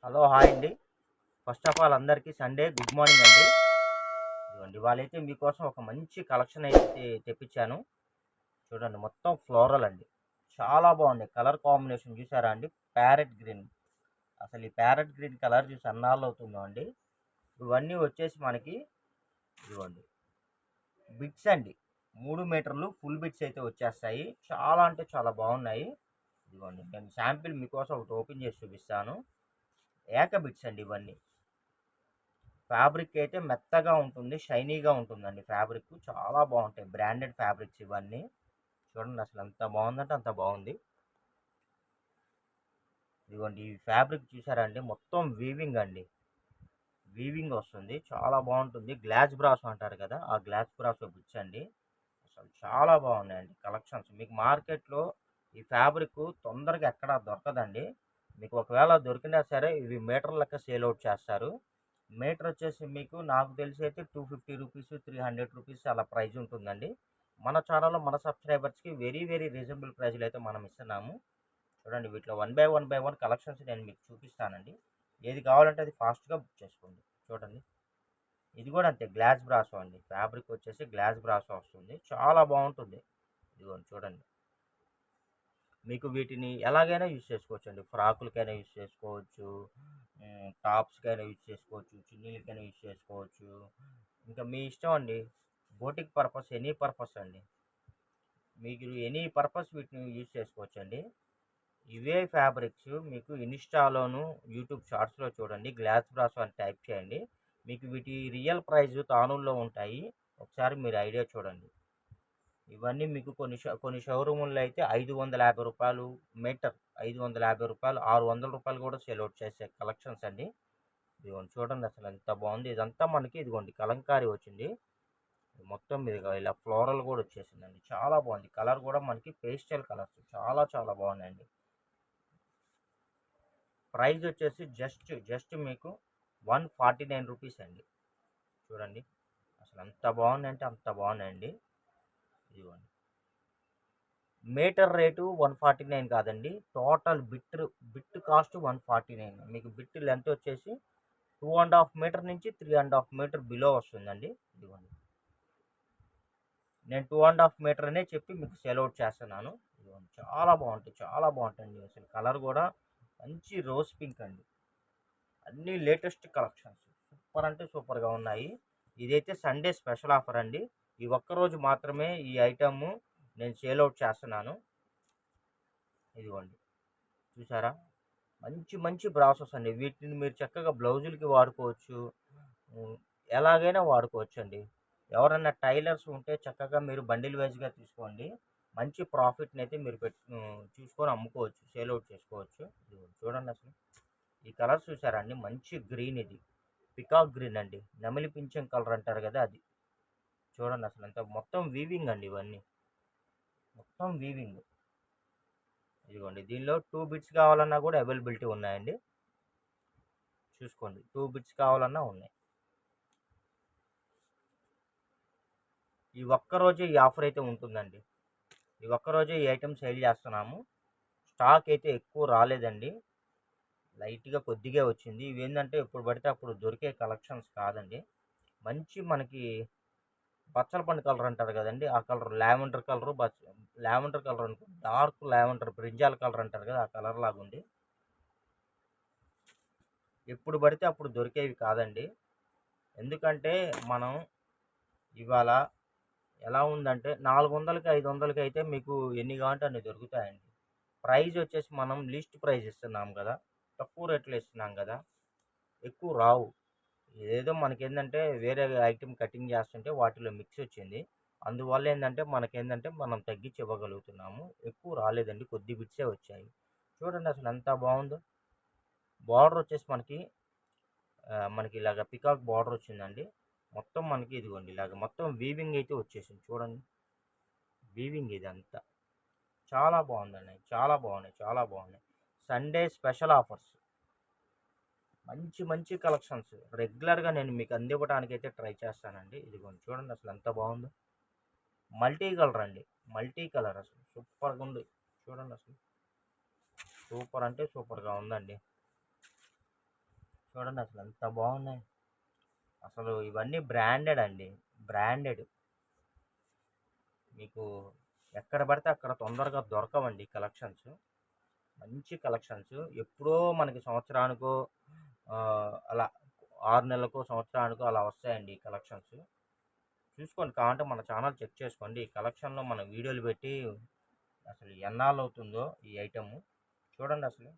Hello hi అండి. First of all అందరికీ Sunday good morning అండి. ఇదిగోండి ఇవాళైతే మీకోసం ఒక మంచి కలెక్షన్ అయితే తెప్పించాను. చూడండి మొత్తం ఫ్లోరల్ అండి. చాలా బాగుంది. కలర్ కాంబినేషన్ చూసారా అండి? Parrot green. అసలు ఈ ప్యారెట్ గ్రీన్ కలర్ చూసి అన్నాళ్ళు అవుతుందో అండి. ఇవన్నీ వచ్చేసి మనకి ఇదిగోండి బిట్స్ అండి. 3 మీటర్లు ఫుల్ బిట్స్ అయితే వచ్చేస్తాయి. చాలా అంటే చాలా బాగున్నాయి. ఇదిగోండి నేను శాంపిల్ మీకోసం ఒకటి ఓపెన్ చేసి చూపిస్తాను. ఏక బిట్స్ అండి ఇవన్నీ. ఫ్యాబ్రిక్ అయితే మెత్తగా ఉంటుంది, షైనీగా ఉంటుందండి. ఫ్యాబ్రిక్ చాలా బాగుంటాయి. బ్రాండెడ్ ఫ్యాబ్రిక్స్ ఇవన్నీ. చూడండి అసలు ఎంత బాగుందంటే అంత బాగుంది. ఇదిగోండి ఈ ఫ్యాబ్రిక్ చూసారండి, మొత్తం వీవింగ్ అండి. వీవింగ్ వస్తుంది, చాలా బాగుంటుంది. గ్లాస్ బ్రాస్ అంటారు కదా, ఆ గ్లాస్ బ్రాస్ బిట్స్ అండి. అసలు చాలా బాగున్నాయండి కలెక్షన్స్. మీకు మార్కెట్లో ఈ ఫ్యాబ్రిక్ తొందరగా ఎక్కడా దొరకదండి. మీకు ఒకవేళ దొరికినా సరే ఇవి మీటర్ లెక్క సేల్ అవుట్ చేస్తారు. మీటర్ వచ్చేసి మీకు నాకు తెలిసి అయితే 250 రూపీస్, 300 రూపీస్ అలా ప్రైస్ ఉంటుందండి. మన ఛానల్లో మన సబ్స్క్రైబర్స్కి వెరీ వెరీ రీజనబుల్ ప్రైజ్లో అయితే మనం ఇస్తున్నాము. చూడండి వీటిలో వన్ బై వన్ కలెక్షన్స్ నేను మీకు చూపిస్తానండి. ఏది కావాలంటే అది ఫాస్ట్గా బుక్ చేసుకోండి. చూడండి ఇది కూడా అంతే, గ్లాస్ బ్రాసో అండి. ఫ్యాబ్రిక్ వచ్చేసి గ్లాస్ బ్రాసో వస్తుంది, చాలా బాగుంటుంది. ఇదిగోండి చూడండి. మీకు వీటిని ఎలాగైనా యూజ్ చేసుకోవచ్చు అండి. ఫ్రాకులకైనా యూజ్ చేసుకోవచ్చు, టాప్స్కైనా యూజ్ చేసుకోవచ్చు, చున్నీలకైనా యూజ్ చేసుకోవచ్చు. ఇంకా మీ ఇష్టం అండి. బోటిక్ పర్పస్, ఎనీ పర్పస్ అండి. మీకు ఎనీ పర్పస్ వీటిని యూజ్ చేసుకోవచ్చు అండి. ఇవే ఫ్యాబ్రిక్స్ మీకు ఇన్స్టాలోను యూట్యూబ్ షార్ట్స్లో చూడండి, గ్లాస్ బ్రాసో అని టైప్ చేయండి. మీకు వీటి రియల్ ప్రైస్ తానుల్లో ఉంటాయి. ఒకసారి మీరు ఐడియా చూడండి. ఇవన్నీ మీకు కొన్ని షోరూముల్లో అయితే 550 రూపాయలు మీటర్, 550 రూపాయలు, 600 రూపాయలు కూడా సేల్ అవుట్ చేసే కలెక్షన్స్ అండి. ఇదిగోండి చూడండి అసలు ఎంత బాగుంది. ఇదంతా మనకి ఇదిగోండి కలంకారీ వచ్చింది. మొత్తం మీద ఇలా ఫ్లోరల్ కూడా వచ్చేసిందండి. చాలా బాగుంది. కలర్ కూడా మనకి పేస్టల్ కలర్స్ చాలా చాలా బాగున్నాయండి. ప్రైస్ వచ్చేసి జస్ట్ మీకు 149 రూపీస్ అండి. చూడండి అసలు ఎంత బాగుందంటే అంత బాగున్నాయండి. ఇదిగోండి మీటర్ రేటు 149 కాదండి, టోటల్ బిట్ కాస్ట్ 149. మీకు బిట్ లెంత్ వచ్చేసి 2.5 మీటర్ నుంచి 3.5 మీటర్ బిలో వస్తుందండి. ఇదిగోండి నేను 2.5 మీటర్ అనే చెప్పి మీకు సేల్ అవుట్ చేస్తున్నాను. ఇదిగోండి చాలా బాగుంటాయి, చాలా బాగుంటాయండి. అసలు కలర్ కూడా మంచి రోజ్ పింక్ అండి. అన్నీ లేటెస్ట్ కలెక్షన్స్, సూపర్ అంటే సూపర్గా ఉన్నాయి. ఇదైతే సండే స్పెషల్ ఆఫర్ అండి. ఈ ఒక్కరోజు మాత్రమే ఈ ఐటమ్ నేను సేల్ అవుట్ చేస్తున్నాను. ఇదిగోండి చూసారా, మంచి మంచి బ్రాసెస్ అండి. వీటిని మీరు చక్కగా బ్లౌజులకి వాడుకోవచ్చు, ఎలాగైనా వాడుకోవచ్చు అండి. ఎవరైనా టైలర్స్ ఉంటే చక్కగా మీరు బండిల్ వైజ్గా తీసుకోండి. మంచి ప్రాఫిట్ని అయితే మీరు చూసుకొని అమ్ముకోవచ్చు, సేల్ అవుట్ చేసుకోవచ్చు. ఇదిగోండి చూడండి అసలు ఈ కలర్ చూసారా అండి, మంచి గ్రీన్. ఇది పికాక్ గ్రీన్ అండి, నెమలి పింఛం కలర్ అంటారు కదా అది. చూడండి అసలు ఎంత మొత్తం వీవింగ్ అండి. ఇవన్నీ మొత్తం వీవింగ్. ఇదిగోండి దీనిలో 2 బిట్స్ కావాలన్నా కూడా అవైలబిలిటీ ఉన్నాయండి. చూసుకోండి 2 బిట్స్ కావాలన్నా ఉన్నాయి. ఈ ఒక్కరోజే ఈ ఆఫర్ అయితే ఉంటుందండి. ఈ ఒక్కరోజే ఈ ఐటెం సేల్ చేస్తున్నాము. స్టాక్ అయితే ఎక్కువ రాలేదండి, లైట్గా కొద్దిగా వచ్చింది. ఇవి ఏంటంటే ఎప్పుడు పడితే అప్పుడు దొరికే కలెక్షన్స్ కాదండి. మంచి మనకి బచ్చల పండు కలర్ అంటారు కదండి, ఆ colour lavender colour, lavender colour అనుకో, డార్క్ లావెండర్ బ్రింజాల్ కలర్ అంటారు కదా, ఆ కలర్ లాగా ఉంది. ఎప్పుడు పడితే అప్పుడు దొరికేవి కాదండి. ఎందుకంటే మనం ఇవాళ ఎలా ఉందంటే 400కి 500కి అయితే మీకు ఎన్ని కావాలంటే అన్ని దొరుకుతాయండి. ప్రైజ్ వచ్చేసి మనం లీస్ట్ ప్రైజ్ ఇస్తున్నాం కదా, తక్కువ రేట్లో ఇస్తున్నాం కదా, ఎక్కువ రావు. ఏదో మనకేంటంటే వేరే ఐటెం కటింగ్ చేస్తుంటే వాటిలో మిక్స్ వచ్చింది. అందువల్ల ఏంటంటే మనకేంటంటే మనం తగ్గించి ఇవ్వగలుగుతున్నాము. ఎక్కువ రాలేదండి, కొద్ది బిట్సే వచ్చాయి. చూడండి అసలు ఎంత బాగుందో. బార్డర్ వచ్చేసి మనకి ఇలాగ పికాక్ బార్డర్ వచ్చిందండి. మొత్తం మనకి ఇదిగోండి ఇలాగ మొత్తం వీవింగ్ అయితే వచ్చేసింది. చూడండి వీవింగ్ ఇదంతా చాలా బాగుందండి. చాలా బాగున్నాయి, చాలా బాగున్నాయి. సండే స్పెషల్ ఆఫర్స్, మంచి మంచి కలెక్షన్స్ రెగ్యులర్గా నేను మీకు అందివ్వడానికి అయితే ట్రై చేస్తానండి. ఇదిగోండి చూడండి అసలు ఎంత బాగుందో. మల్టీ కలర్ అండి, మల్టీ కలర్ అసలు సూపర్గా ఉంది. చూడండి అసలు సూపర్ అంటే సూపర్గా ఉందండి. చూడండి అసలు ఎంత బాగున్నాయి. అసలు ఇవన్నీ బ్రాండెడ్ అండి. బ్రాండెడ్. మీకు ఎక్కడ పడితే అక్కడ తొందరగా దొరకవండి కలెక్షన్స్. మంచి కలెక్షన్స్. ఎప్పుడో మనకి సంవత్సరానికో అలా 6 నెలలకో, సంవత్సరానికో అలా వస్తాయండి ఈ కలెక్షన్స్. చూసుకోండి, కావాలంటే మన ఛానల్ చెక్ చేసుకోండి. ఈ కలెక్షన్లో మన వీడియోలు పెట్టి అసలు ఎన్నాళ్ళు అవుతుందో ఈ ఐటమ్. చూడండి అసలు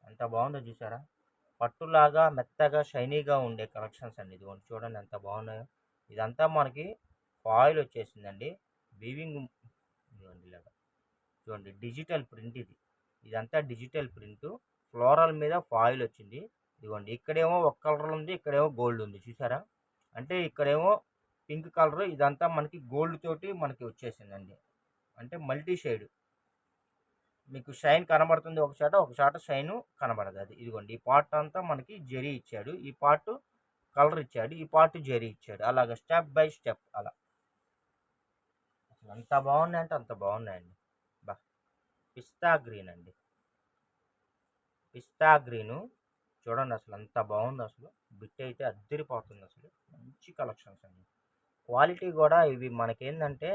ఎంత బాగుందో చూసారా. పట్టులాగా మెత్తగా షైనీగా ఉండే కలెక్షన్స్ అండి. ఇది చూడండి ఎంత బాగున్నాయో. ఇదంతా మనకి ఫాయిల్ వచ్చేసిందండి. వీవింగ్ ఇదిగోండి ఇలాగా. చూడండి డిజిటల్ ప్రింట్ ఇది. ఇదంతా డిజిటల్ ప్రింట్. ఫ్లోరల్ మీద ఫాయిల్ వచ్చింది. ఇదిగోండి ఇక్కడేమో ఒక కలర్ ఉంది, ఇక్కడేమో గోల్డ్ ఉంది చూసారా. అంటే ఇక్కడేమో పింక్ కలర్, ఇదంతా మనకి గోల్డ్ తోటి మనకి వచ్చేసిందండి. అంటే మల్టీ షేడ్. మీకు షైన్ కనబడుతుంది ఒక చాట షైన్ కనబడదు. అది ఇదిగోండి ఈ పార్ట్ అంతా మనకి జెరీ ఇచ్చాడు, ఈ పార్ట్ కలర్ ఇచ్చాడు, ఈ పార్ట్ జెరీ ఇచ్చాడు. అలాగ స్టెప్ బై స్టెప్ అలా. అసలు ఎంత బాగున్నాయంటే అంత బాగున్నాయండి. బా పిస్తా గ్రీన్ అండి. పిస్తా గ్రీను చూడండి అసలు ఎంత బాగుంది. అసలు బిట్ అయితే అద్దరిపోతుంది. అసలు మంచి కలెక్షన్స్ అండి. క్వాలిటీ కూడా ఇవి మనకేంటంటే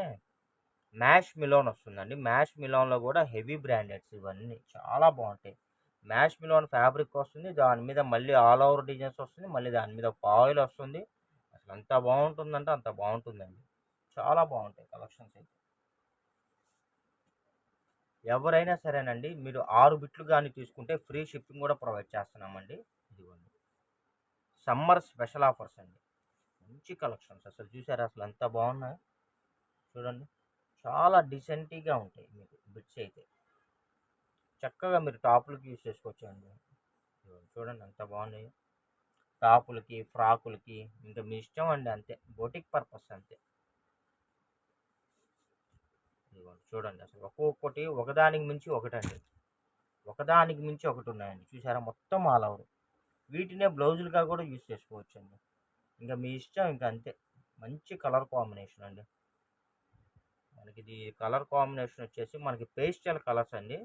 మ్యాష్ మిలోన్ వస్తుందండి. మ్యాష్ మిలోన్లో కూడా హెవీ బ్రాండెడ్స్ ఇవన్నీ చాలా బాగుంటాయి. మ్యాష్ మిలోన్ ఫ్యాబ్రిక్ వస్తుంది, దాని మీద మళ్ళీ ఆల్ ఓవర్ డిజైన్స్ వస్తుంది, మళ్ళీ దాని మీద ఫాయిల్ వస్తుంది. అసలు ఎంత బాగుంటుందంటే అంత బాగుంటుందండి. చాలా బాగుంటాయి కలెక్షన్స్ అయితే. ఎవరైనా సరేనండి, మీరు 6 బిట్లు కానీ తీసుకుంటే ఫ్రీ షిప్పింగ్ కూడా ప్రొవైడ్ చేస్తున్నామండి. ఇదిగోండి సమ్మర్ స్పెషల్ ఆఫర్స్ అండి. మంచి కలెక్షన్స్ అసలు చూసారా అసలు ఎంత బాగున్నాయి. చూడండి చాలా డీసెంట్గా ఉంటాయి మీకు బిట్స్ అయితే. చక్కగా మీరు టాపులకి యూజ్ చేసుకోవచ్చు అండి. చూడండి ఎంత బాగున్నాయి. టాపులకి, ఫ్రాకులకి, ఇంకా మీ ఇష్టం అండి. అంతే, బొటిక్ పర్పస్ అంతే. చూడండి అసలు ఒక్కొక్కటి ఒకదానికి మించి ఒకటండి. ఒకదానికి మించి ఒకటి ఉన్నాయండి. చూసారా మొత్తం ఆల్ ఓవర్. వీటినే బ్లౌజులుగా కూడా యూజ్ చేసుకోవచ్చు అండి. ఇంకా మీ ఇష్టం, ఇంకా అంతే. మంచి కలర్ కాంబినేషన్ అండి. మనకి ఇది కలర్ కాంబినేషన్ వచ్చేసి మనకి పేస్టల్ కలర్స్ అండి.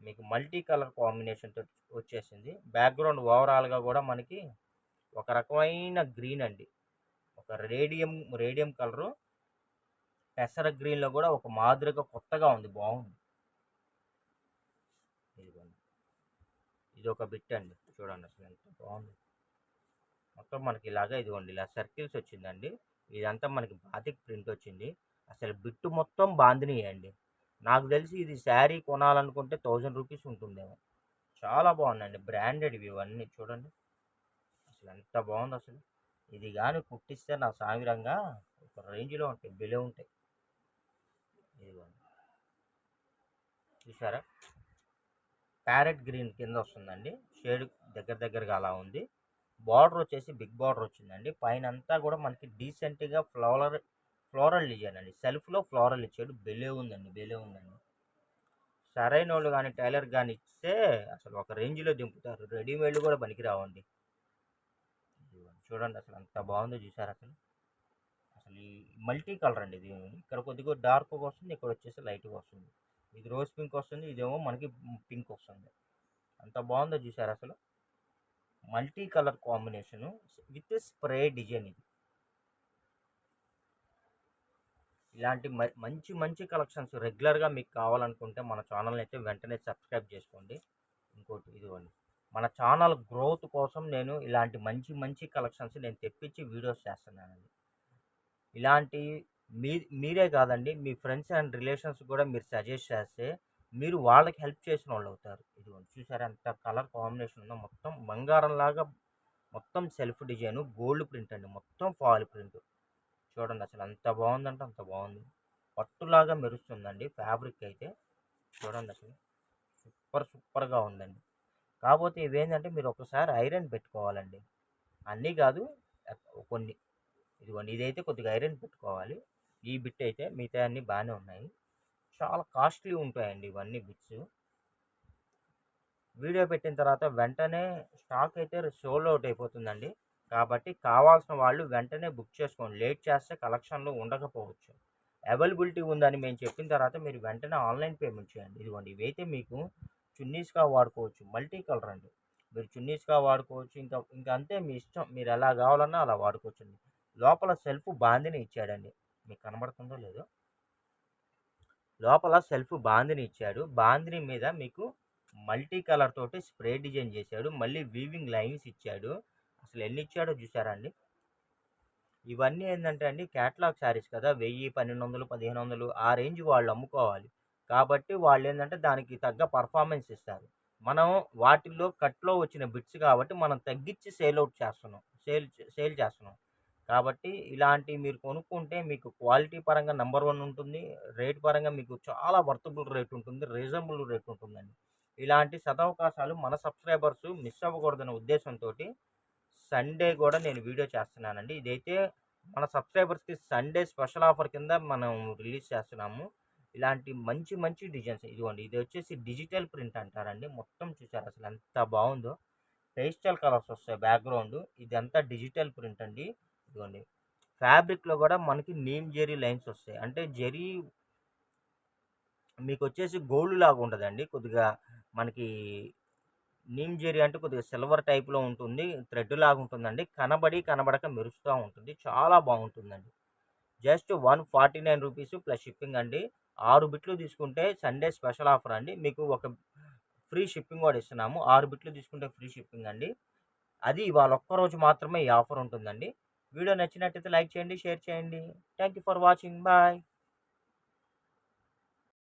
మీకు మల్టీ కలర్ కాంబినేషన్తో వచ్చేసింది. బ్యాక్గ్రౌండ్ ఓవరాల్గా కూడా మనకి ఒక రకమైన గ్రీన్ అండి. ఒక రేడియం కలరు పెసర గ్రీన్లో కూడా ఒక మాదిరిగా కొత్తగా ఉంది, బాగుంది. ఇదిగోండి ఇది ఒక బిట్ అండి. చూడండి అసలు ఎంత బాగుంది. మొత్తం మనకి ఇలాగా ఇదిగోండి ఇలా సర్కిల్స్ వచ్చిందండి. ఇదంతా మనకి బాతిక్ ప్రింట్ వచ్చింది. అసలు బిట్టు మొత్తం బాందిని అండి. నాకు తెలిసి ఇది శారీ కొనాలనుకుంటే 1000 రూపీస్ ఉంటుందేమో. చాలా బాగుందండి. బ్రాండెడ్ ఇవన్నీ చూడండి అసలు ఎంత బాగుంది. అసలు ఇది కానీ కుట్టిస్తే నా సామిరంగా ఒక రేంజ్లో ఉంటాయి, బెలే ఉంటాయి. ఇదిగోండి చూసారా ప్యారెట్ గ్రీన్ కింద వస్తుందండి. షేడ్ దగ్గరగా అలా ఉంది. బార్డర్ వచ్చేసి బిగ్ బార్డర్ వచ్చిందండి. పైన అంతా కూడా మనకి డీసెంట్గా ఫ్లోరల్ డిజైన్ అండి. సెల్ఫ్లో ఫ్లోరల్ ఇచ్చాడు. బెలే ఉందండి. సరైన వాళ్ళు కానీ టైలర్ కానీ ఇస్తే అసలు ఒక రేంజ్లో దింపుతారు. రెడీమేడ్ కూడా పనికిరావండి. చూడండి అసలు అంత బాగుందో చూసారు. అసలు ఈ మల్టీ కలర్ అండి. ఇది ఇక్కడ కొద్దిగా డార్క్గా వస్తుంది, ఇక్కడ వచ్చేసి లైట్గా వస్తుంది. ఇది రోజ్ పింక్ వస్తుంది, ఇదేమో మనకి పింక్ వస్తుంది. అంత బాగుందో చూసారు. అసలు multi colour combination with spray design. ఇది ఇలాంటి మంచి కలెక్షన్స్ రెగ్యులర్గా మీకు కావాలనుకుంటే మన ఛానల్ని అయితే వెంటనే సబ్స్క్రైబ్ చేసుకోండి. ఇంకోటి ఇదిగోండి, మన ఛానల్ గ్రోత్ కోసం నేను ఇలాంటి మంచి కలెక్షన్స్ నేను తెప్పించి వీడియోస్ చేస్తున్నానండి. ఇలాంటి మీరే కాదండి, మీ ఫ్రెండ్స్ అండ్ రిలేషన్స్ కూడా మీరు సజెస్ట్ చేస్తే మీరు వాళ్ళకి హెల్ప్ చేసిన వాళ్ళు అవుతారు. ఇదిగోండి చూసారా ఎంత కలర్ కాంబినేషన్ ఉందో. మొత్తం బంగారం లాగా మొత్తం సెల్ఫ్ డిజైన్, గోల్డ్ ప్రింట్ అండి. మొత్తం ఫాయిల్ ప్రింట్. చూడండి అసలు అంత బాగుందంటే అంత బాగుంది. పట్టులాగా మెరుస్తుందండి ఫ్యాబ్రిక్ అయితే. చూడండి అసలు సూపర్గా ఉందండి. కాకపోతే ఇవేంటంటే మీరు ఒకసారి ఐరన్ పెట్టుకోవాలండి. అన్నీ కాదు, కొన్ని. ఇదిగోండి ఇదైతే కొద్దిగా ఐరన్ పెట్టుకోవాలి. ఈ బిట్ అయితే మిగతా అన్నీ బాగానే ఉన్నాయి. చాలా కాస్ట్లీ ఉంటాయండి ఇవన్నీ బిట్స్. వీడియో పెట్టిన తర్వాత వెంటనే స్టాక్ అయితే సోల్డ్ అవుట్ అయిపోతుందండి. కాబట్టి కావాల్సిన వాళ్ళు వెంటనే బుక్ చేసుకోండి. లేట్ చేస్తే కలెక్షన్లో ఉండకపోవచ్చు. అవైలబిలిటీ ఉందని మేము చెప్పిన తర్వాత మీరు వెంటనే ఆన్లైన్ పేమెంట్ చేయండి. ఇదిగోండి ఇవైతే మీకు చున్నీస్గా వాడుకోవచ్చు. మల్టీ కలర్ అండి. మీరు చున్నీస్‌గా వాడుకోవచ్చు. ఇంకా అంతే మీ ఇష్టం. మీరు ఎలా కావాలన్నా అలా వాడుకోవచ్చండి. లోపల సెల్ఫ్ బాందిని ఇచ్చాడండి. మీకు కనబడుతుందో లేదో? లోపల సెల్ఫ్ బాందిని ఇచ్చాడు. బాందిని మీద మీకు మల్టీ కలర్ తోటి స్ప్రే డిజైన్ చేశాడు. మళ్ళీ వీవింగ్ లైన్స్ ఇచ్చాడు. అసలు ఎన్ని ఇచ్చాడో చూసారా అండి? ఇవన్నీ ఏందంటే అండి క్యాటలాగ్ శారీస్ కదా! 1000, 1200, 1500 ఆ రేంజ్ వాళ్ళు అమ్ముకోవాలి. కాబట్టి వాళ్ళేందంటే దానికి తగ్గ పర్ఫార్మెన్స్ ఇస్తారు. మనం వాటిల్లో కట్‌లో వచ్చిన బిట్స్ కాబట్టి మనం తగ్గించి సేల్ ఔట్ చేస్తున్నాం. సేల్ చేస్తున్నాం. కాబట్టి ఇలాంటివి మీరు కొనుక్కుంటే మీకు క్వాలిటీ పరంగా నంబర్ 1 ఉంటుంది. రేట్ పరంగా మీకు చాలా వర్తబుల్ రేట్ ఉంటుంది. రీజనబుల్ రేట్ ఉంటుందండి. ఇలాంటి సదవకాశాలు మన సబ్స్క్రైబర్స్ మిస్ అవ్వకూడదనే ఉద్దేశంతోటి సండే గూడా నేను వీడియో చేస్తున్నానండి. ఇదైతే మన సబ్స్క్రైబర్స్‌కి సండే స్పెషల్ ఆఫర్ కింద మనం రిలీజ్ చేస్తున్నాము. ఇలాంటి మంచి మంచి డిజైన్స్ ఇదిగోండి. ఇది వచ్చేసి డిజిటల్ ప్రింట్ అంటారండి. మొత్తం చూసారా అసలు ఎంత బావుందో. పేస్టల్ కలర్స్ వస్తాయి బ్యాక్‌గ్రౌండు. ఇదంతా డిజిటల్ ప్రింట్ అండి. ఇదిగోండి. ఫ్యాబ్రిక్‌లో గూడా మనకి నీమ్ జెరీ లైన్స్ వస్తాయి. అంటే జెరీ మీకొచ్చేసి గోల్డ్ లాగా ఉండదండి. కొద్దిగా మనకి నీమ్ జెరీ అంటే కొద్దిగా సిల్వర్ టైప్‌లో ఉంటుంది. థ్రెడ్ లాగా ఉంటుందండి. కనబడక మెరుస్తా ఉంటుంది. చాలా బాగుంటుందండి. జస్ట్ రూ. 149 ప్లస్ షిప్పింగ్ అండి. 6 బిట్లు తీసుకుంటే సండే స్పెషల్ ఆఫర్ అండి. మీకు ఒక ఫ్రీ షిప్పింగ్ కూడా ఇస్తున్నాము. 6 బిట్లు తీసుకుంటే ఫ్రీ షిప్పింగ్ అండి. అది ఇవాళ ఒక్కరోజు మాత్రమే ఈ ఆఫర్ ఉంటుందండి. వీడియో నచ్చినట్టయితే లైక్ చేయండి, షేర్ చేయండి. Thank you for watching. Bye.